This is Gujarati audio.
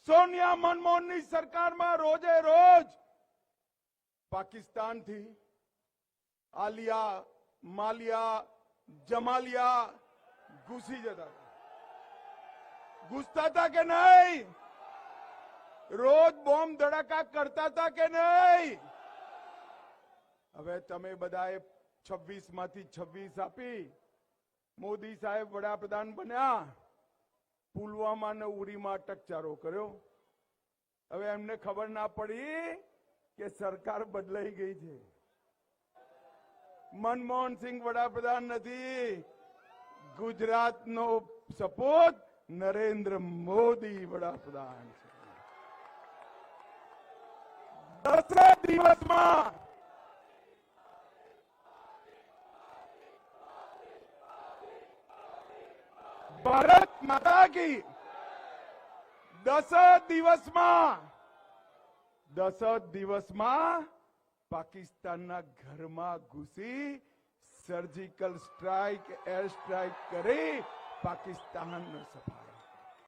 સોનિયા મનમોહનની સરકારમાં રોજે રોજ પાકિસ્તાનથી આલિયા, માલિયા, જમાલિયા ઘૂસી જતા ઘૂસતા હતા કે નહીં? રોજ બોમ્બ ધડાકા કરતા હતા કે નહીં? હવે તમે બધાએ 26 માંથી 26 આપી મોદી સાહેબ વડાપ્રધાન બન્યા, પુલવામા ને ઉરીમાં અટકચારો કર્યો. હવે એમને ખબર ના પડી કે સરકાર બદલાઈ ગઈ છે. મનમોહન સિંહ વડાપ્રધાન નથી, ગુજરાતનો સપૂત નરેન્દ્ર મોદી વડાપ્રધાન છે. 10 દિવસમાં ભારત માતા કી 10 દિવસમાં પાકિસ્તાનના ઘરમાં ઘૂસી સર્જિકલ સ્ટ્રાઇક, એર સ્ટ્રાઇક કરી પાકિસ્તાનનો સફાયો